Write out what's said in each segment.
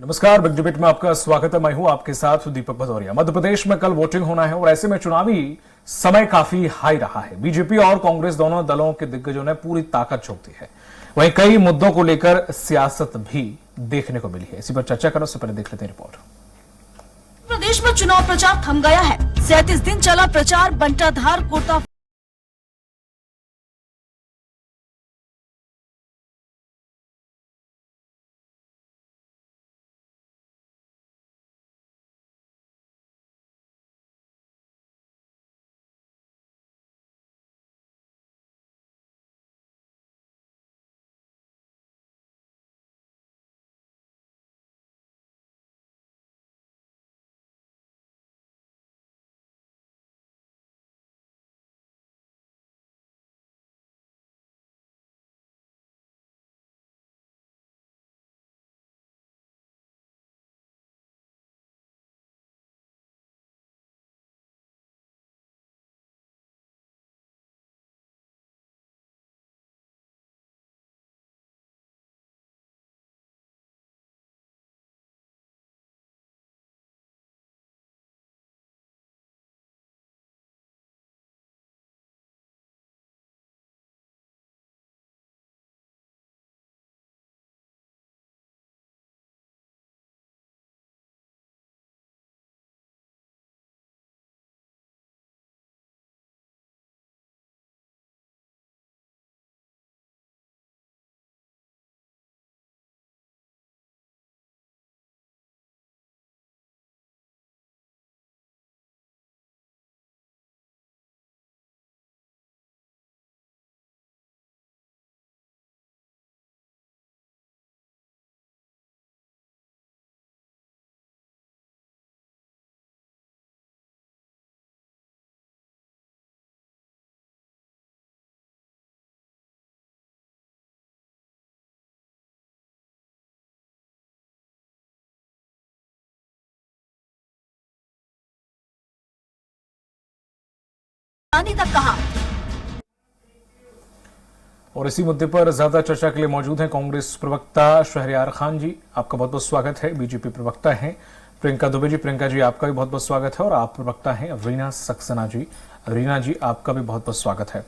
नमस्कार, big debate में आपका स्वागत है। मैं हूं आपके साथ दीपक भदौरिया। मध्य प्रदेश में कल वोटिंग होना है और ऐसे में चुनावी समय काफी हाई रहा है। बीजेपी और कांग्रेस दोनों दलों के दिग्गजों ने पूरी ताकत झोंक दी है। वहीं कई मुद्दों को लेकर सियासत भी देखने को मिली है। इसी पर चर्चा करने से पहले देख लेते हैं रिपोर्ट। प्रदेश में चुनाव प्रचार थम गया है। 37 दिन चला प्रचार। बंटाधार कोटा तक कहा। और इसी मुद्दे पर ज्यादा चर्चा के लिए मौजूद हैं कांग्रेस प्रवक्ता शहरयार खान जी। आपका बहुत बहुत स्वागत है। बीजेपी प्रवक्ता हैं प्रियंका दुबे जी। प्रियंका जी, आपका भी बहुत बहुत स्वागत है। और आप प्रवक्ता हैं रीना सक्सेना जी। रीना जी, आपका भी बहुत बहुत स्वागत है।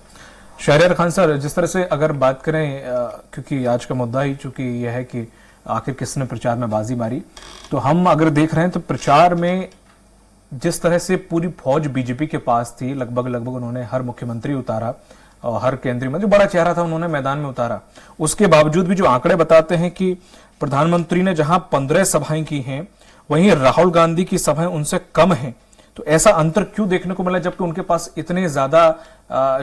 शहरयार खान सर, जिस तरह से अगर बात करें, क्योंकि आज का मुद्दा ही चूंकि यह है कि आखिर किसने प्रचार में बाजी मारी, तो हम अगर देख रहे हैं तो प्रचार में जिस तरह से पूरी फौज बीजेपी के पास थी, लगभग उन्होंने हर मुख्यमंत्री उतारा और हर केंद्रीय मंत्री, बड़ा चेहरा था, उन्होंने मैदान में उतारा। उसके बावजूद भी जो आंकड़े बताते हैं कि प्रधानमंत्री ने जहां 15 सभाएं की हैं, वहीं राहुल गांधी की सभाएं उनसे कम हैं। तो ऐसा अंतर क्यों देखने को मिला, जबकि उनके पास इतने ज्यादा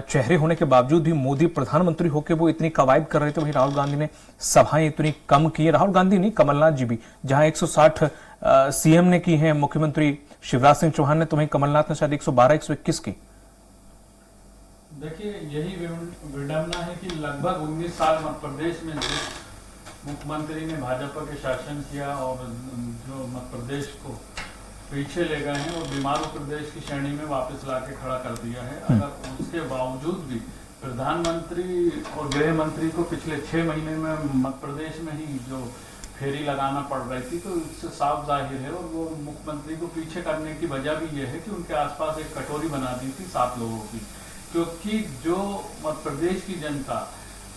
चेहरे होने के बावजूद भी मोदी प्रधानमंत्री होकर वो इतनी कवायद कर रहे थे, वहीं राहुल गांधी ने सभाएं इतनी कम की। राहुल गांधी नहीं, कमलनाथ जी भी, जहां 160 सीएम ने की हैं, मुख्यमंत्री शिवराज सिंह चौहान ने, तो वहीं कमलनाथ ने शायद 112-121 की। देखिए, यही विडंबना है कि लगभग 19 साल मध्य प्रदेश में जो मुख्यमंत्री ने भाजपा के शासन किया और जो मध्य प्रदेश को पीछे ले गए हैं और बीमारू प्रदेश की श्रेणी में वापस लाके खड़ा कर दिया है। अगर उसके बावजूद भी प्रधानमंत्री और गृह मंत्री को पिछले 6 महीने में मध्य प्रदेश में ही जो फेरी लगाना पड़ रही थी, तो इससे साफ जाहिर है। और वो मुख्यमंत्री को पीछे करने की वजह भी ये है कि उनके आसपास एक कटोरी बना दी थी 7 लोगों की, क्योंकि जो मध्य प्रदेश की जनता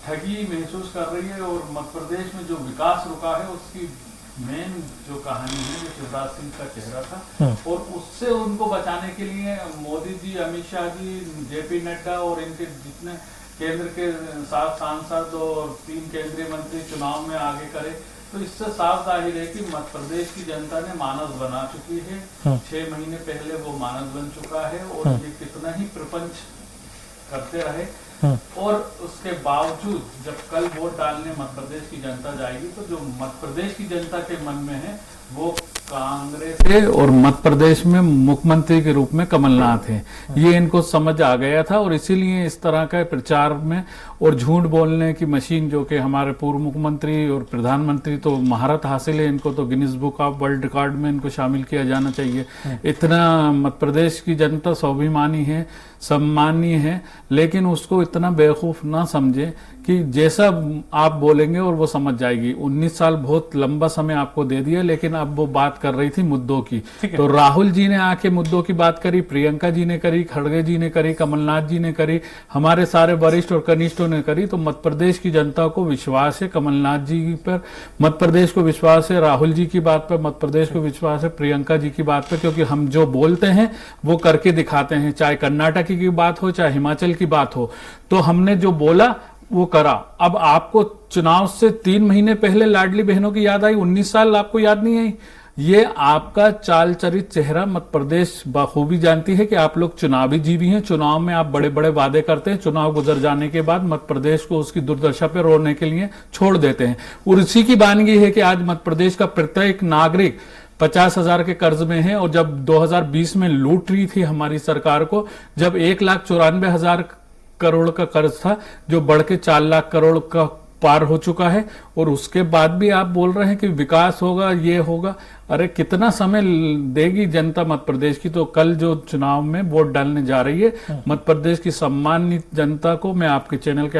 ठगी महसूस कर रही है और मध्य प्रदेश में जो विकास रुका है उसकी मेन जो कहानी है वो शिवराज सिंह का चेहरा था। और उससे उनको बचाने के लिए मोदी जी, अमित शाह जी, जेपी नड्डा और इनके जितने केंद्र के 7 सांसद और 3 केंद्रीय मंत्री चुनाव में आगे करे, तो इससे साफ जाहिर है कि मध्य प्रदेश की जनता ने मानस बना चुकी है। 6 महीने पहले वो मानस बन चुका है और ये कितना ही प्रपंच करते रहे, और उसके बावजूद जब कल वोट डालने मध्य प्रदेश की जनता जाएगी, तो जो मध्य प्रदेश की जनता के मन में है वो कांग्रेस थे और मध्य प्रदेश में मुख्यमंत्री के रूप में कमलनाथ हैं। ये इनको समझ आ गया था और इसीलिए इस तरह का प्रचार में और झूठ बोलने की मशीन, जो कि हमारे पूर्व मुख्यमंत्री और प्रधानमंत्री तो महारत हासिल है, इनको तो Guinness book of world record में इनको शामिल किया जाना चाहिए। इतना मध्य प्रदेश की जनता स्वाभिमानी है, सम्मानीय है, लेकिन उसको इतना बेवकूफ ना समझे कि जैसा आप बोलेंगे और वो समझ जाएगी। 19 साल बहुत लंबा समय आपको दे दिया, लेकिन अब वो बात कर रही थी मुद्दों की। तो राहुल जी ने आके मुद्दों की बात करी, प्रियंका जी ने करी, खड़गे जी ने करी, कमलनाथ जी ने करी, हमारे सारे वरिष्ठ और कनिष्ठों ने करी। तो मध्य प्रदेश की जनता को विश्वास है कमलनाथ जी पर, मध्य प्रदेश को विश्वास है राहुल जी की बात पर, मध्य प्रदेश को विश्वास है प्रियंका जी की बात पर, क्योंकि हम जो बोलते हैं वो करके दिखाते हैं। चाहे कर्नाटक की बात हो, चाहे हिमाचल की बात हो, तो हमने जो बोला वो करा। अब आपको चुनाव से 3 महीने पहले लाडली बहनों की याद आई, 19 साल आपको याद नहीं आई? ये आपका चाल चरित चेहरा मध्य प्रदेश बखूबी जानती है कि आप लोग चुनावी जीवी हैं। चुनाव में आप बड़े बड़े वादे करते हैं, चुनाव गुजर जाने के बाद मध्य प्रदेश को उसकी दुर्दशा पे रोने के लिए छोड़ देते हैं। और इसी की वानगी है कि आज मध्य प्रदेश का प्रत्येक नागरिक 50,000 के कर्ज में है। और जब 2020 में लूट रही थी हमारी सरकार को, जब 1,94,000 करोड़ का कर्ज था, जो बढ़ के 4 लाख करोड़ का पार हो चुका है, और उसके बाद भी आप बोल रहे हैं कि विकास होगा, ये होगा। अरे कितना समय देगी जनता मध्य प्रदेश की? तो कल जो चुनाव में वोट डालने जा रही है, मध्य प्रदेश की सम्मानित जनता को मैं आपके चैनल के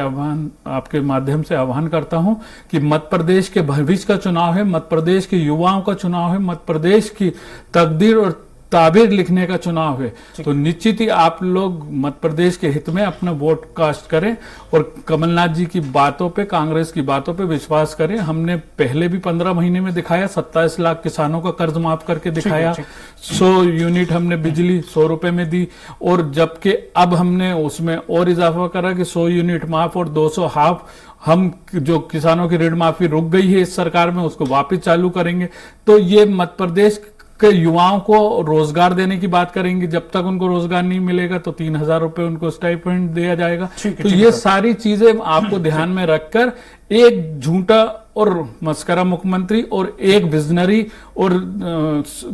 आपके माध्यम से आह्वान करता हूं कि मध्य प्रदेश के भविष्य का चुनाव है, मध्य प्रदेश के युवाओं का चुनाव है, मध्य प्रदेश की तकदीर और ताबीर लिखने का चुनाव है। तो निश्चित ही आप लोग मध्य प्रदेश के हित में अपना वोट कास्ट करें और कमलनाथ जी की बातों पे, कांग्रेस की बातों पे विश्वास करें। हमने पहले भी 15 महीने में दिखाया, 27 लाख किसानों का कर्ज माफ करके दिखाया, 100 यूनिट हमने बिजली 100 रुपए में दी, और जबकि अब हमने उसमें और इजाफा करा कि 100 यूनिट माफ और 200 हाफ। हम जो किसानों की ऋण माफी रुक गई है इस सरकार में, उसको वापस चालू करेंगे। तो ये मध्य प्रदेश के युवाओं को रोजगार देने की बात करेंगे। जब तक उनको रोजगार नहीं मिलेगा तो 3,000 रुपए उनको स्टाइपेंड दिया जाएगा। तो ये सारी चीजें आपको ध्यान में रखकर एक झूठा और मस्करा मुख्यमंत्री और एक विजनरी और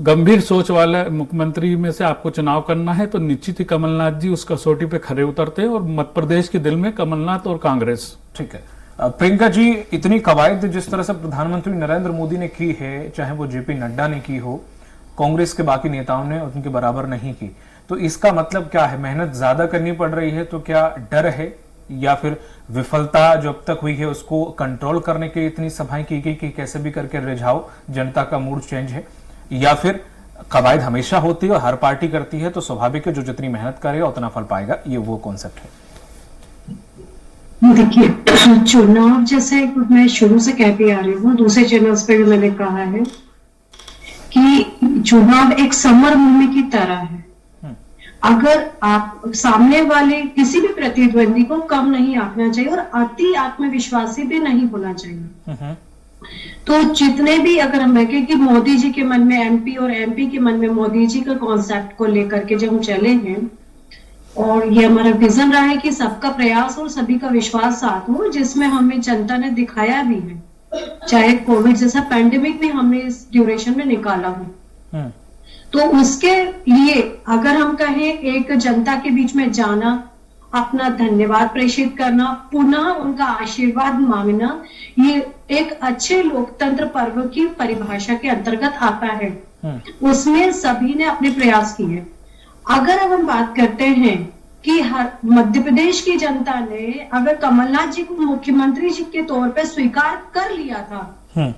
गंभीर सोच वाला मुख्यमंत्री में से आपको चुनाव करना है। तो निश्चित ही कमलनाथ जी उस कसौटी पे खरे उतरते हैं और मध्य प्रदेश के दिल में कमलनाथ और कांग्रेस। ठीक है प्रियंका जी, इतनी कवायद जिस तरह से प्रधानमंत्री नरेंद्र मोदी ने की है, चाहे वो जेपी नड्डा ने की हो, कांग्रेस के बाकी नेताओं ने उनके बराबर नहीं की, तो इसका मतलब क्या है? मेहनत ज्यादा करनी पड़ रही है? तो क्या डर है, या फिर विफलता जो अब तक हुई है उसको कंट्रोल करने के इतनी सभाएं की गई कि कैसे भी करके रिझाओ, जनता का मूड चेंज है? या फिर कवायद हमेशा होती है और हर पार्टी करती है, तो स्वाभाविक है जो जितनी मेहनत करेगा उतना फल पाएगा, ये वो कॉन्सेप्ट है? देखिए, चुनाव जैसे मैं शुरू से कहती आ रही हूँ, दूसरे चैनल्स पे भी मैंने कहा है कि चुनाव एक समर भूमि की तरह है। अगर आप सामने वाले किसी भी प्रतिद्वंदी को कम नहीं आंकना चाहिए और अति आत्मविश्वासी भी नहीं होना चाहिए। तो जितने भी, अगर हम देखें कि मोदी जी के मन में एमपी और एमपी के मन में मोदी जी का कॉन्सेप्ट को लेकर के जब हम चले हैं, और ये हमारा विजन रहा है कि सबका प्रयास और सभी का विश्वास साथ हो, जिसमें हमें जनता ने दिखाया भी है। चाहे कोविड जैसा पैंडेमिक भी हमने इस ड्यूरेशन में निकाला हो, तो उसके लिए अगर हम कहें एक जनता के बीच में जाना, अपना धन्यवाद प्रेषित करना, पुनः उनका आशीर्वाद मांगना, ये एक अच्छे लोकतंत्र पर्व की परिभाषा के अंतर्गत आता है। उसमें सभी ने अपने प्रयास किए। अगर अब हम बात करते हैं कि हर मध्य प्रदेश की जनता ने अगर कमलनाथ जी को मुख्यमंत्री जी के तौर पे स्वीकार कर लिया था,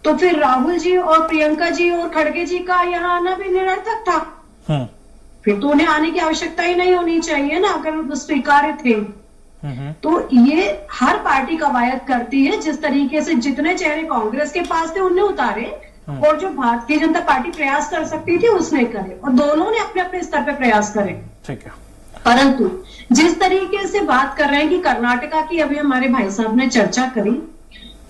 तो फिर राहुल जी और प्रियंका जी और खड़गे जी का यहाँ आना भी निरर्थक था। फिर तो उन्हें आने की आवश्यकता ही नहीं होनी चाहिए ना, अगर वो स्वीकार्य थे। तो ये हर पार्टी कवायद करती है, जिस तरीके से जितने चेहरे कांग्रेस के पास थे उन्हें उतारे, और जो भारतीय जनता पार्टी प्रयास कर सकती थी उसने करे, और दोनों ने अपने अपने स्तर पे प्रयास करे। ठीक है। परंतु जिस तरीके से बात कर रहे हैं कि कर्नाटका की अभी हमारे भाई साहब ने चर्चा करी,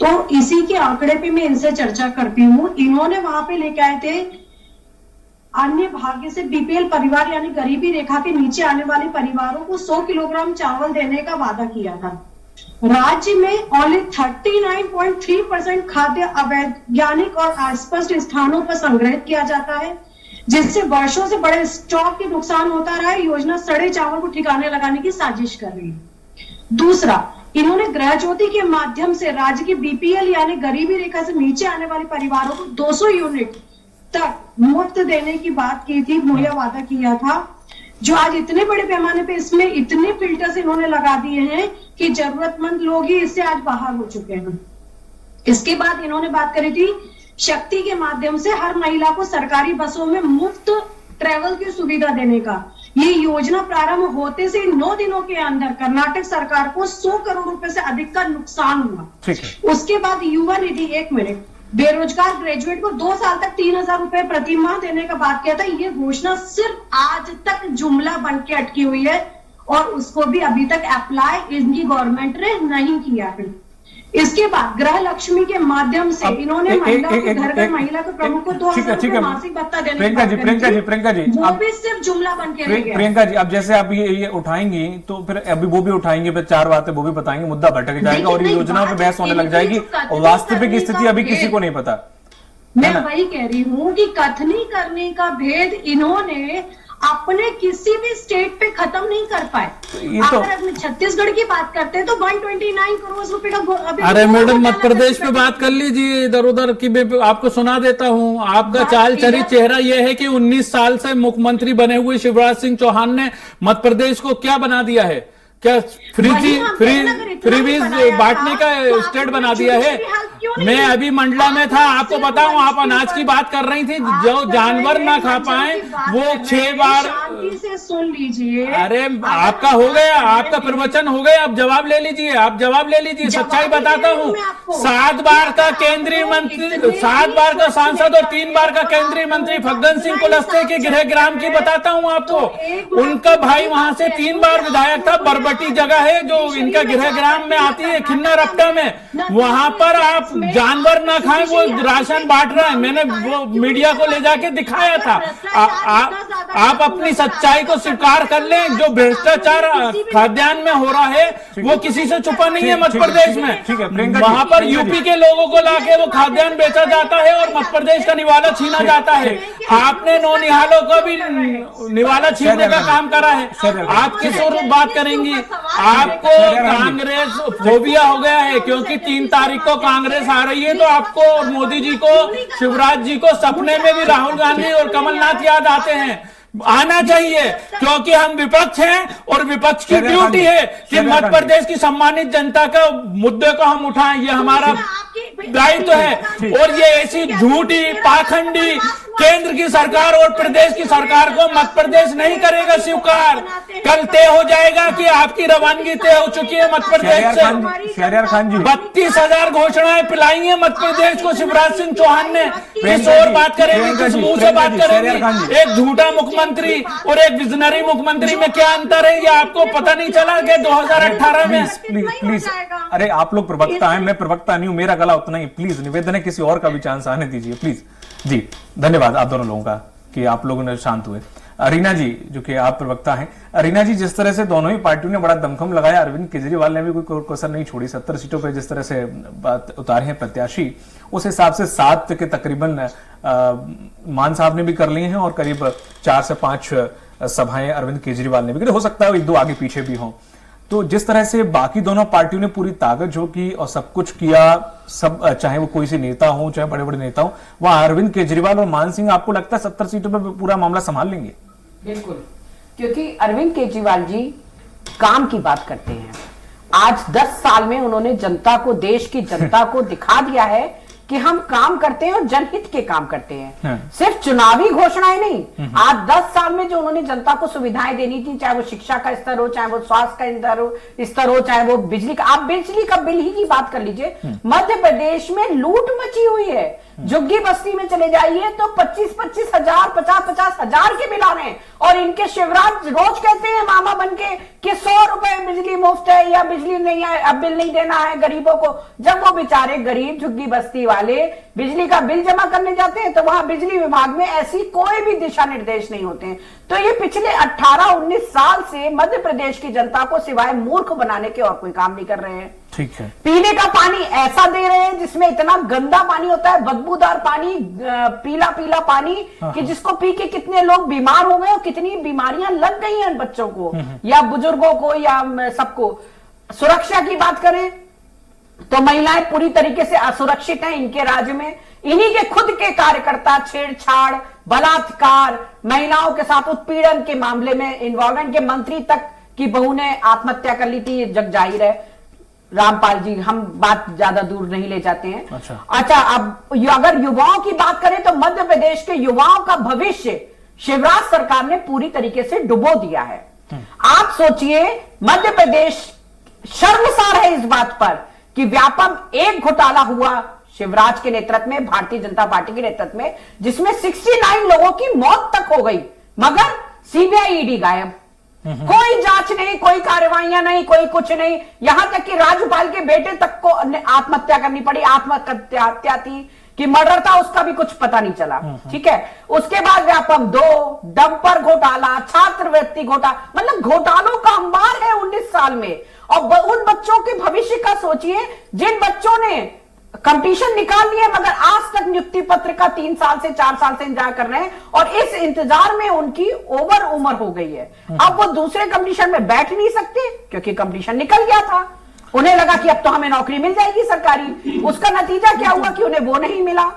तो इसी के आंकड़े पे मैं इनसे चर्चा करती हूँ। इन्होंने वहां पे लेके आए थे अन्य भाग्य से बीपीएल परिवार यानी गरीबी रेखा के नीचे आने वाले परिवारों को 100 किलोग्राम चावल देने का वादा किया था। राज्य में ओनली 39.3% खाद्य अवैज्ञानिक और अस्पष्ट स्थानों पर संग्रहित किया जाता है, जिससे वर्षों से बड़े स्टॉक के नुकसान होता रहा है। योजना सड़े चावल को ठिकाने लगाने की साजिश कर रही है। दूसरा, इन्होंने गृह ज्योति के माध्यम से राज्य के बीपीएल यानी गरीबी रेखा से नीचे आने वाले परिवारों को 200 यूनिट तक मुफ्त देने की बात की थी, मुहैया वादा किया था, जो आज इतने बड़े पैमाने पे इसमें इतने फिल्टर्स इन्होंने लगा दिए हैं कि जरूरतमंद लोग ही इससे आज बाहर हो चुके हैं। इसके बाद इन्होंने बात करी थी शक्ति के माध्यम से हर महिला को सरकारी बसों में मुफ्त ट्रेवल की सुविधा देने का। ये योजना प्रारंभ होते से 9 दिनों के अंदर कर्नाटक सरकार को 100 करोड़ रुपए से अधिक का नुकसान हुआ। उसके बाद युवा निधि, 1 मिनट, बेरोजगार ग्रेजुएट को 2 साल तक 3,000 रुपए प्रति माह देने का बात किया था। ये घोषणा सिर्फ आज तक जुमला बन के अटकी हुई है और उसको भी अभी तक अप्लाई इनकी गवर्नमेंट ने नहीं किया है। इसके बाद गृह लक्ष्मी के माध्यम से इन्होंने महिलाओं के घर घर महिला के प्रमुख को 2,000 रुपए मासिक भत्ता देने की बात करी थी। वो भी सिर्फ जुमला बन के रह गया। प्रियंका जी, अब जैसे आप ये उठाएंगी तो फिर अभी वो भी उठाएंगे, फिर 4 बातें वो भी बताएंगे, मुद्दा भटक जाएगा और ये योजनाओं पे बहस होने लग जाएगी और वास्तविक स्थिति अभी किसी को नहीं पता। मैं वही कह रही हूँ कि कथनी करने का भेद इन्होंने अपने किसी भी स्टेट पे खत्म नहीं कर पाए। अगर अपने छत्तीसगढ़ की बात करते हैं तो 129 करोड़ रुपए का। अरे मैडम, मध्य प्रदेश पे बात कर लीजिए, इधर उधर की मैं आपको सुना देता हूँ। आपका चाल चरित चेहरा यह है कि 19 साल से मुख्यमंत्री बने हुए शिवराज सिंह चौहान ने मध्य प्रदेश को क्या बना दिया है? क्या फ्रीबीज बांटने का स्टेट बना दिया है? मैं अभी मंडला में था, आपको बताऊं, आप अनाज की बात कर रही थी, जो जानवर ना खा पाए वो 6 बार। से सुन लीजिए। अरे आपका हो गया, आपका प्रवचन हो गया, आप जवाब ले लीजिए, आप जवाब ले लीजिए। सच्चाई बताता हूँ, 7 बार का केंद्रीय मंत्री, 7 बार का सांसद और 3 बार का केंद्रीय मंत्री फग्गन सिंह कुलस्ते के गृह ग्राम की बताता हूँ आपको। उनका भाई वहां से 3 बार विधायक था। बरबटी जगह है जो इनका गृह ग्राम में आती है, खिन्ना रपटा में, वहां पर आप जानवर ना खाएं वो राशन बांट रहे हैं। मैंने वो मीडिया को ले जाके दिखाया था। आप अपनी सच्चाई को स्वीकार कर लें। जो भ्रष्टाचार खाद्यान्न में हो रहा है वो किसी से छुपा नहीं है मध्य प्रदेश में। वहां पर यूपी के लोगों को लाके वो खाद्यान्न बेचा जाता है और मध्य प्रदेश का निवाला छीना जाता है। आपने नौनिहालों को भी निवाला छीनने का काम करा है। आप किस और बात करेंगी? आपको कांग्रेस फोबिया हो गया है क्योंकि 3 तारीख को कांग्रेस आ रही है, तो आपको और मोदी जी को, शिवराज जी को सपने में भी राहुल गांधी और कमलनाथ याद आते हैं। आना चाहिए क्योंकि हम विपक्ष हैं और विपक्ष की ड्यूटी है कि मध्य प्रदेश की सम्मानित जनता का मुद्दे को हम उठाएं, ये हमारा दायित्व है। और ये ऐसी झूठी पाखंडी केंद्र की सरकार और प्रदेश की सरकार को मध्य प्रदेश नहीं करेगा स्वीकार। कल तय हो जाएगा कि आपकी रवानगी तय हो चुकी है मध्य प्रदेश से। शहरयार खान जी, 32,000 घोषणाएं पिलाई है मध्य प्रदेश को शिवराज सिंह चौहान ने। किस और बात करेंगे, किस मुंह से बात करेंगे? एक झूठा मुख्यमंत्री और एक विजनरी मुख्यमंत्री में क्या अंतर है, ये आपको पता नहीं चला कि 2018 में? प्लीज, अरे आप लोग प्रवक्ता हैं, मैं प्रवक्ता नहीं हूं, मेरा गला उतना ही। प्लीज निवेदन है, किसी और का भी चांस आने दीजिए प्लीज। जी धन्यवाद आप दोनों लोगों का कि आप लोगों ने शांत हुए। रीना जी, जो कि आप प्रवक्ता हैं, रीना जी, जिस तरह से दोनों ही पार्टियों ने बड़ा दमखम लगाया, अरविंद केजरीवाल ने भी कोई कसर नहीं छोड़ी। 70 सीटों पर जिस तरह से बात उतारे हैं प्रत्याशी, उस हिसाब से 7 के तकरीबन मान साहब ने भी कर लिए हैं और करीब 4 से 5 सभाएं अरविंद केजरीवाल ने भी करी। हो सकता है 1-2 आगे पीछे भी हों। तो जिस तरह से बाकी दोनों पार्टियों ने पूरी ताकत जो की और सब कुछ किया, सब चाहे वो कोई से नेता हो चाहे बड़े बड़े नेता हो, वहां अरविंद केजरीवाल और मान सिंह आपको लगता है 70 सीटों पर पूरा मामला संभाल लेंगे? बिल्कुल, क्योंकि अरविंद केजरीवाल जी काम की बात करते हैं। आज 10 साल में उन्होंने जनता को, देश की जनता को दिखा दिया है कि हम काम करते हैं और जनहित के काम करते हैं। सिर्फ चुनावी घोषणाएं नहीं, आज 10 साल में जो उन्होंने जनता को सुविधाएं देनी थी, चाहे वो शिक्षा का स्तर हो, चाहे वो स्वास्थ्य का स्तर हो, चाहे वो बिजली का, आप बिजली का बिल ही की बात कर लीजिए। मध्य प्रदेश में लूट मची हुई है। झुग्गी बस्ती में चले जाइए तो 25-25 हजार, 50-50 हजार के बिल आ रहे हैं और इनके शिवराज रोज कहते हैं मामा बनके कि 100 रुपए बिजली मुफ्त है या बिजली नहीं है, अब बिल नहीं देना है गरीबों को। जब वो बेचारे गरीब झुग्गी बस्ती वाले बिजली का बिल जमा करने जाते हैं तो वहां बिजली विभाग में ऐसी कोई भी दिशा निर्देश नहीं होते हैं। तो ये पिछले 18-19 साल से मध्य प्रदेश की जनता को सिवाय मूर्ख बनाने के और कोई काम नहीं कर रहे हैं। ठीक है। पीने का पानी ऐसा दे रहे हैं जिसमें इतना गंदा पानी होता है, बदबूदार पानी, पीला पीला पानी, कि जिसको पी के कितने लोग बीमार हो गए और कितनी बीमारियां लग गई हैं बच्चों को या बुजुर्गों को या सबको। सुरक्षा की बात करें तो महिलाएं पूरी तरीके से असुरक्षित हैं इनके राज्य में। इन्हीं के खुद के कार्यकर्ता छेड़छाड़, बलात्कार, महिलाओं के साथ उत्पीड़न के मामले में इन्वॉल्वमेंट के मंत्री तक की बहू ने आत्महत्या कर ली थी, जग जाहिर है। रामपाल जी, हम बात ज्यादा दूर नहीं ले जाते हैं। अच्छा, अब अगर युवाओं की बात करें तो मध्य प्रदेश के युवाओं का भविष्य शिवराज सरकार ने पूरी तरीके से डुबो दिया है। आप सोचिए, मध्य प्रदेश शर्मसार है इस बात पर कि व्यापम एक घोटाला हुआ शिवराज के नेतृत्व में, भारतीय जनता पार्टी के नेतृत्व में, जिसमें 69 लोगों की मौत तक हो गई, मगर सीबीआई ईडी गायब। कोई जांच नहीं, कोई कार्रवाइयां नहीं, कोई कुछ नहीं। यहां तक कि राज्यपाल के बेटे तक को आत्महत्या करनी पड़ी, आत्महत्या थी कि मर्डर था उसका भी कुछ पता नहीं चला। ठीक है। उसके बाद व्यापम 2, डंपर घोटाला, छात्रवृत्ति घोटाला, मतलब घोटालों का अंबार है 19 साल में। और उन बच्चों के भविष्य का सोचिए जिन बच्चों ने कंपटीशन निकाल लिया मगर आज तक नियुक्ति पत्र का 3 साल से 4 साल से इंतजार कर रहे हैं, और इस इंतजार में उनकी ओवर उम्र हो गई है। अब वो दूसरे कंपटीशन में बैठ नहीं सकते क्योंकि कंपटीशन निकल गया था। उन्हें लगा कि अब तो हमें नौकरी मिल जाएगी सरकारी। उसका नतीजा क्या हुआ कि उन्हें वो नहीं मिला।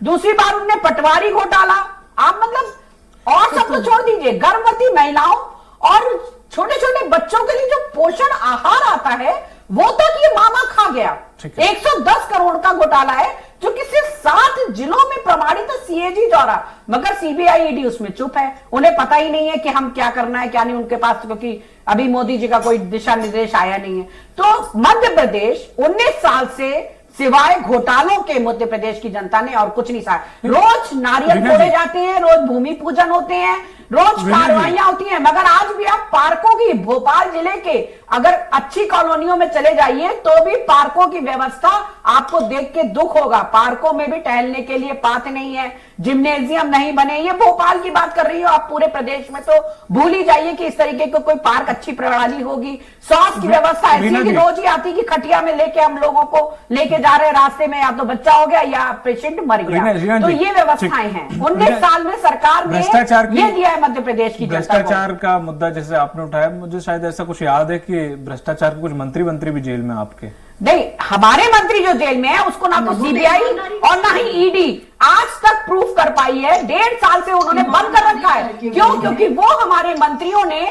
दूसरी बार उन्हें पटवारी घोटाला, आप मतलब और सब तो छोड़ दीजिए, गर्भवती महिलाओं और छोटे छोटे बच्चों के लिए जो पोषण आहार आता है वो तक ये मामा खा गया। 110 करोड़ का घोटाला है जो कि सिर्फ 7 जिलों में प्रमाणित है सीएजी द्वारा, मगर सीबीआई ईडी उसमें चुप है। उन्हें पता ही नहीं है कि हम क्या करना है क्या नहीं उनके पास, क्योंकि अभी मोदी जी का कोई दिशा निर्देश आया नहीं है। तो मध्य प्रदेश 19 साल से सिवाय घोटालों के मध्य प्रदेश की जनता ने और कुछ नहीं सहा। रोज नारियल फोड़े जाते हैं, रोज भूमि पूजन होते हैं, रोज कार्रवाइयां होती हैं, मगर आज भी आप पार्कों की, भोपाल जिले के अगर अच्छी कॉलोनियों में चले जाइए तो भी पार्कों की व्यवस्था आपको देख के दुख होगा। पार्कों में भी टहलने के लिए पाथ नहीं है, जिम्नेजियम नहीं बने। ये भोपाल की बात कर रही हो, आप पूरे प्रदेश में तो भूल ही जाइए कि इस तरीके की कोई पार्क अच्छी प्रणाली होगी। स्वास्थ्य की व्यवस्था ऐसी कि रोज ही आती कि खटिया में लेके हम लोगों को लेके जा रहे रास्ते में, या तो बच्चा हो गया या पेशेंट मर गया। तो ये व्यवस्थाएं हैं। 19 साल में सरकार ने ये दिया है मध्य प्रदेश की जनता को। भ्रष्टाचार का मुद्दा जैसे आपने उठाया, मुझे शायद ऐसा कुछ याद है कि भ्रष्टाचार के कुछ मंत्री भी जेल में आपके। नहीं, हमारे मंत्री जो जेल में है उसको ना तो सीबीआई और ना ही ईडी आज तक प्रूफ कर पाई है। 1.5 साल से उन्होंने बंद कर रखा है। क्यों? क्योंकि वो हमारे मंत्रियों ने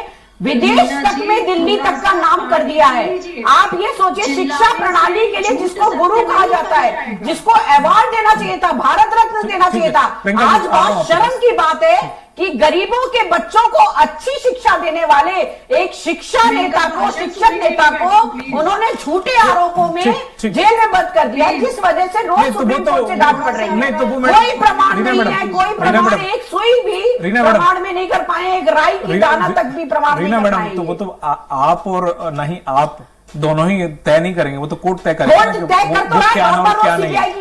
विदेश तक में, दिल्ली तक का नाम कर दिया है। आप ये सोचिए, शिक्षा प्रणाली के लिए जिसको गुरु कहा जाता है, जिसको अवार्ड देना चाहिए था, भारत रत्न देना चाहिए था, आज बहुत शर्म की बात है कि गरीबों के बच्चों को अच्छी शिक्षा देने वाले एक शिक्षा नेता को, शिक्षक नेता को उन्होंने झूठे आरोपों में जेल में बंद कर दिया, जिस वजह से रोज सुप्रीम कोर्ट से डांट पड़ रही है। कोई प्रमाण नहीं है, कोई प्रमाण, एक सुई भी प्रमाण में नहीं कर पाए, एक राई की दाना तक भी प्रमाण नहीं कर पाए। तो वो तो आप और नहीं आप दोनों ही तय नहीं करेंगे, वो तो कोर्ट तय करेंगे। कोर्ट तय कर तो रहा है, और क्या नहीं।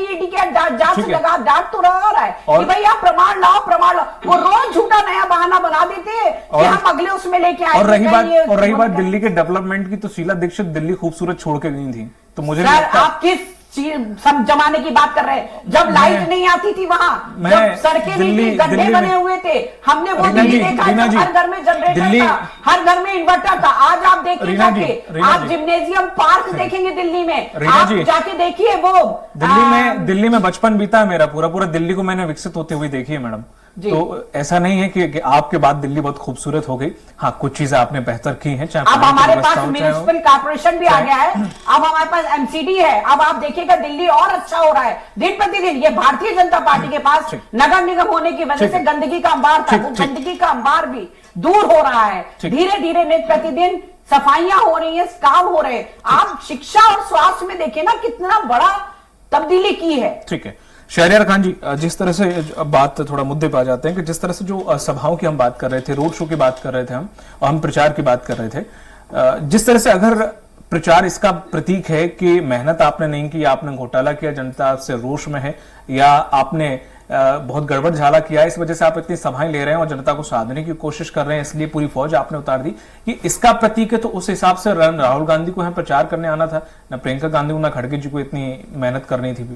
जांच लगा, डांट तो रहा है कि भाई आप प्रमाण लाओ, प्रमाण लाओ। वो रोज झूठा नया बहाना बना देते हैं कि हम अगले उसमें लेके आए। और रही बात दिल्ली के डेवलपमेंट की, तो शीला दीक्षित दिल्ली खूबसूरत छोड़ के गई थी। तो मुझे आप किस जमाने की बात कर रहे हैं जब लाइट नहीं आती थी वहां, जब सड़कें नहीं थी, गड्ढे बने हुए थे, हमने वो दिल्ली देखा। हर घर में जनरेटर था, हर घर में इन्वर्टर था। आज आप देखिए जाके, आप जिम्नेजियम पार्क देखेंगे दिल्ली में, आप जाके देखिए वो दिल्ली में बचपन बीता है मेरा, पूरा दिल्ली को मैंने विकसित होते हुए देखी है मैडम। तो ऐसा नहीं है कि आपके बाद दिल्ली बहुत खूबसूरत हो गई। हाँ, कुछ चीजें आपने बेहतर की हैं। अब हमारे पास म्युनिसिपल कॉर्पोरेशन भी आ गया है, अब हमारे पास एमसीडी है। अब आप देखिएगा दिल्ली और अच्छा हो रहा है दिन प्रतिदिन। ये भारतीय जनता पार्टी के पास नगर निगम होने की वजह से गंदगी का अंबार था, वो गंदगी का अंबार भी दूर हो रहा है। धीरे धीरे नित्य प्रतिदिन सफाइयां हो रही है, काम हो रहे हैं। आप शिक्षा और स्वास्थ्य में देखिए ना कितना बड़ा तब्दीली की है। ठीक है शहरयार खान जी, जिस तरह से बात थोड़ा मुद्दे पे आ जाते हैं कि जिस तरह से जो सभाओं की हम बात कर रहे थे, रोड शो की बात कर रहे थे हम प्रचार की बात कर रहे थे, जिस तरह से अगर प्रचार इसका प्रतीक है कि मेहनत आपने नहीं की, आपने घोटाला किया, जनता से रोष में है, या आपने बहुत गड़बड़ झाला किया है, इस वजह से आप इतनी सभाएं ले रहे हैं और जनता को साधने की कोशिश कर रहे हैं, इसलिए पूरी फौज आपने उतार दी। कि इसका प्रतीक है तो उस हिसाब से राहुल गांधी को यहाँ प्रचार करने आना था, ना प्रियंका गांधी को ना खड़गे जी को इतनी मेहनत करनी थी।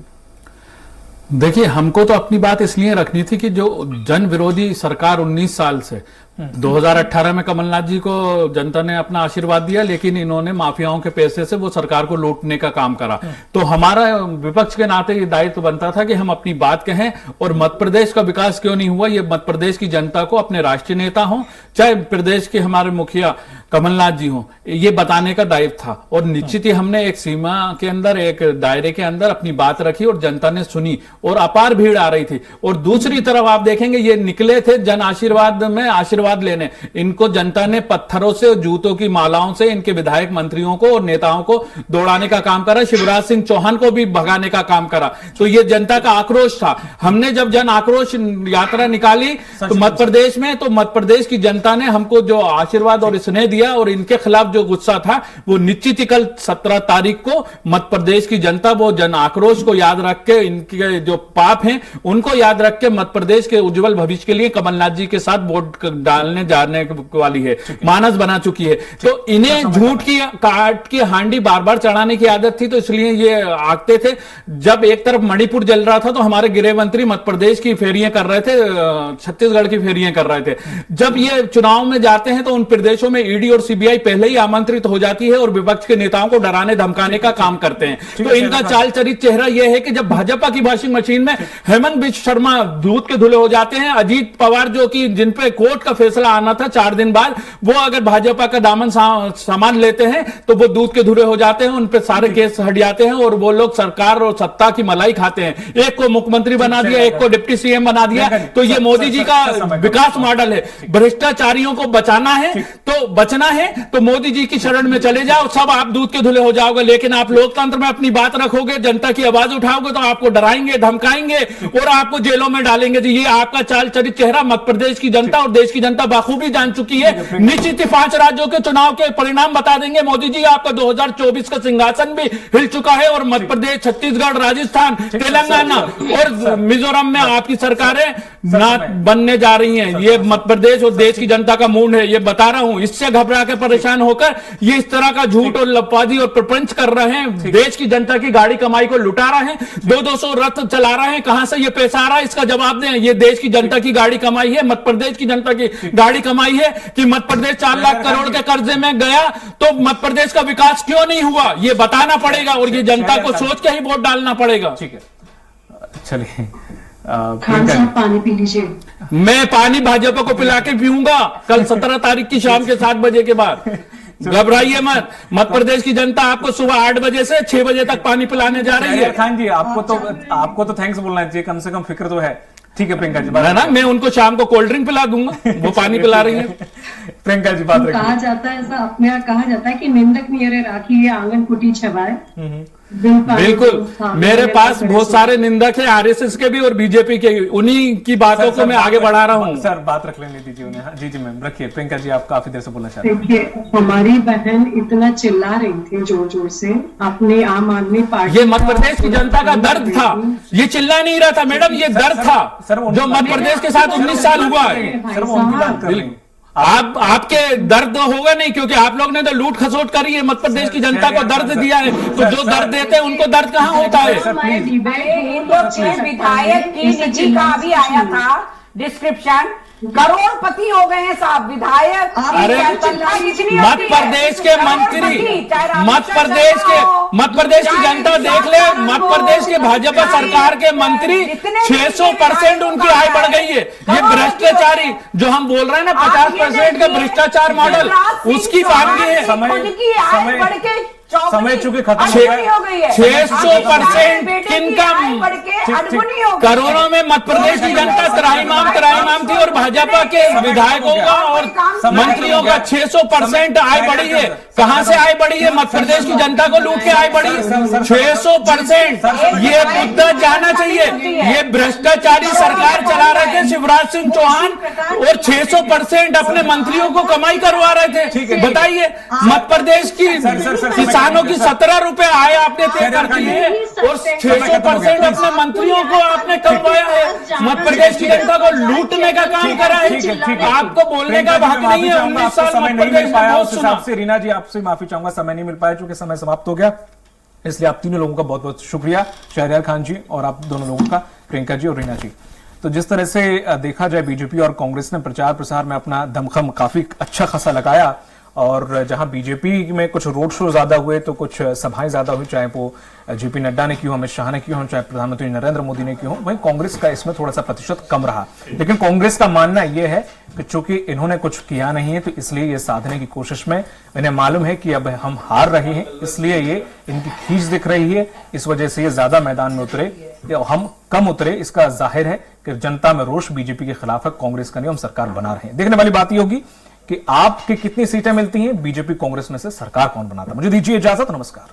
देखिए, हमको तो अपनी बात इसलिए रखनी थी कि जो जन विरोधी सरकार 19 साल से 2018 में कमलनाथ जी को जनता ने अपना आशीर्वाद दिया, लेकिन इन्होंने माफियाओं के पैसे से वो सरकार को लूटने का काम करा। तो हमारा विपक्ष के नाते ये दायित्व बनता था कि हम अपनी बात कहें, और मध्य प्रदेश का विकास क्यों नहीं हुआ, ये मध्य प्रदेश की जनता को, अपने राष्ट्रीय नेता हो चाहे प्रदेश के हमारे मुखिया कमलनाथ जी हो, ये बताने का दायित्व था। और निश्चित ही हमने एक सीमा के अंदर, एक दायरे के अंदर अपनी बात रखी और जनता ने सुनी और अपार भीड़ आ रही थी। और दूसरी तरफ आप देखेंगे ये निकले थे जन आशीर्वाद में आशीर्वाद लेने, इनको जनता ने पत्थरों से, जूतों की मालाओं से इनके विधायक मंत्रियों को और नेताओं को दौड़ाने का काम करा, शिवराज सिंह चौहान को भी भगाने का काम करा। तो ये जनता का आक्रोश था। हमने जब जन आक्रोश यात्रा निकाली तो मध्य प्रदेश में, तो मध्य प्रदेश की जनता ने हमको जो आशीर्वाद और स्नेह दिया, और इनके खिलाफ जो गुस्सा था वो निश्चित ही कल 17 तारीख को मध्य प्रदेश की जनता वो जन आक्रोश को याद रख के, इनके जो पाप हैं उनको याद रख के मध्य प्रदेश के उज्जवल भविष्य के लिए कमलनाथ जी के साथ वोट डालने जाने वाली है, मानस बना चुकी है। तो इन्हें झूठ की काट की हांडी बार बार चढ़ाने की आदत थी, तो इसलिए ये आगते थे। जब एक तरफ मणिपुर जल रहा था तो हमारे गृह मंत्री मध्य प्रदेश की फेरियां कर रहे थे, छत्तीसगढ़ की फेरियां कर रहे थे। जब ये चुनाव में जाते हैं तो उन प्रदेशों में ईडी और सीबीआई पहले ही आमंत्रित हो जाती है और विपक्ष के नेताओं को डराने धमकाने का काम करते हैं। तो इनका चाल चरित चेहरा यह है कि जब भाजपा की वॉशिंग मशीन में हेमंत बिश्व शर्मा दूध के धुले हो जाते हैं, अजीत पवार जो कि जिन पे कोर्ट का फैसला आना था 4 दिन बाद, वो अगर भाजपा का दामन सामान लेते हैं तो वो दूध के धुले हो जाते हैं, उन पे सारे केस हट जाते हैं और वो लोग सरकार और सत्ता की मलाई खाते हैं। एक को मुख्यमंत्री बना दिया, एक को डिप्टी सीएम बना दिया। तो ये मोदी जी का विकास मॉडल है। भ्रष्टाचारियों को बचाना है तो बचना है तो मोदी जी की शरण में चले जाओ, सब आप दूध के धुले हो जाओगे। लेकिन आप लोकतंत्र में अपनी बात रखोगे, जनता की आवाज उठाओगे तो आपको डराएंगे, धमकाएंगे और आपको जेलों में डालेंगे। तो ये आपका चाल चरित चेहरा मध्य प्रदेश की जनता और देश की जनता बाखूबी जान चुकी है। निश्चित ही 5 राज्यों के चुनाव के परिणाम बता देंगे मोदी जी। आपका 2024 का सिंहासन भी हिल चुका है और मध्य प्रदेश, छत्तीसगढ़, राजस्थान, तेलंगाना और मिजोरम में आपकी सरकारें ना बनने जा रही हैं। ये मध्य प्रदेश और देश की जनता का मूड है, ये बता रहा हूं। इससे घबरा के परेशान होकर ये इस तरह का झूठ और लफाजी और प्रपंच कर रहे हैं, देश की जनता की गाड़ी कमाई को लुटा रहे हैं, 200 रथ चला रहे हैं। कहां से ये पैसा आ रहा है इसका जवाब दें। ये देश की जनता की गाड़ी कमाई है, मध्य प्रदेश की जनता की गाड़ी कमाई है कि मध्य प्रदेश 4 लाख करोड़ के कर्जे में गया तो मध्य प्रदेश का विकास क्यों नहीं हुआ, ये बताना पड़ेगा और ये जनता को सोच के ही वोट डालना पड़ेगा। ठीक है, चलिए खान साहब पानी पी लीजिए। मैं पानी भाजपा को पिला के पीऊंगा कल 17 तारीख की शाम के 7 बजे के बाद। घबराइए मत, मध्य प्रदेश की जनता आपको सुबह 8 बजे से 6 बजे तक पानी पिलाने जा रही है। खान जी, आपको तो थैंक्स बोलना चाहिए, कम से कम फिक्र तो है। ठीक है प्रियंका जी, ना मैं उनको शाम को कोल्ड ड्रिंक पिला दूंगा, वो पानी पिला रही है। प्रियंका जी बात रखिए। कहा जाता है, ऐसा अपने यहाँ कहा जाता है कि निंदक नियरे राखी, ये आंगन कुटी छवाए। बिल्कुल, मेरे पास बहुत सारे निंदक है, आरएसएस के भी और बीजेपी के, उन्हीं की बातों को मैं आगे बढ़ा रहा हूँ। सर बात रख लेने दीजिए उन्हें। जी जी मैम रखिए। प्रियंका जी आप काफी देर से बोलना चाहते हैं। देखिए, हमारी बहन इतना चिल्ला रही थी जोर जोर से अपने आम आदमी पार्टी। ये मध्य प्रदेश की जनता का दर्द था, ये चिल्ला नहीं रहा था मैडम, ये दर्द था जो मध्य प्रदेश के साथ 19 साल हुआ है। आपके दर्द होगा नहीं, क्योंकि आप लोग ने तो लूट खसोट करी है, मध्य प्रदेश की जनता को दर्द दिया है, तो जो दर्द देते हैं उनको दर्द कहाँ होता है। विधायक की निजी का भी आया था डिस्क्रिप्शन, करोड़पति हो गए हैं साहब विधायक। अरे मध्य प्रदेश के मंत्री, मध्य प्रदेश की जनता देख ले, मध्य प्रदेश के भाजपा सरकार के मंत्री 600% उनकी आय बढ़ गई है। ये भ्रष्टाचारी जो हम बोल रहे हैं ना 50% का भ्रष्टाचार मॉडल, उसकी बात की है। समय चूंकि खत्म हो गई है, 600% इनकम, करोड़ों में मध्य प्रदेश की जनता त्राहिमाम थी और भाजपा के विधायकों का और मंत्रियों का 600% आय बढ़ी है। कहां से आय बढ़ी है? मध्य प्रदेश की जनता को लूट के आय बढ़ी है 600%। ये मुद्दा जाना चाहिए। ये भ्रष्टाचारी सरकार चला रहे थे शिवराज सिंह चौहान और 600% अपने मंत्रियों को कमाई करवा रहे थे। बताइए, मध्य प्रदेश की किसानों की 17 रुपए आय आपने तय कर दी है और 600% अपने मंत्रियों को आपने कमवाया है। मध्य प्रदेश की जनता को लूटने का काम करा है। आपको बोलने का हक नहीं है। 19 साल मध्य प्रदेश में बहुत सुना। रीना जी, आपसे माफी चाहूंगा, समय नहीं मिल पाया चूंकि समय समाप्त हो गया, इसलिए आप तीनों लोगों का बहुत बहुत शुक्रिया, शहरयार खान जी और आप दोनों लोगों का, प्रियंका जी और रीना जी। तो जिस तरह से देखा जाए, बीजेपी और कांग्रेस ने प्रचार प्रसार में अपना दमखम काफी अच्छा खासा लगाया और जहां बीजेपी में कुछ रोड शो ज्यादा हुए तो कुछ सभाएं ज्यादा हुई, चाहे वो जेपी नड्डा ने की हो, अमित शाह ने की हो, चाहे प्रधानमंत्री नरेंद्र मोदी ने की हो, वहीं कांग्रेस का इसमें थोड़ा सा प्रतिशत कम रहा। लेकिन कांग्रेस का मानना यह है कि चूंकि इन्होंने कुछ किया नहीं है तो इसलिए ये साधने की कोशिश में इन्हें मालूम है कि अब हम हार रहे हैं, इसलिए ये इनकी खींच दिख रही है, इस वजह से ये ज्यादा मैदान में उतरे, हम कम उतरे। इसका जाहिर है कि जनता में रोष बीजेपी के खिलाफ है, कांग्रेस का नहीं, हम सरकार बना रहे हैं। देखने वाली बात यह होगी कि आपकी कितनी सीटें मिलती हैं, बीजेपी कांग्रेस में से सरकार कौन बनाता है। मुझे दीजिए इजाजत, नमस्कार।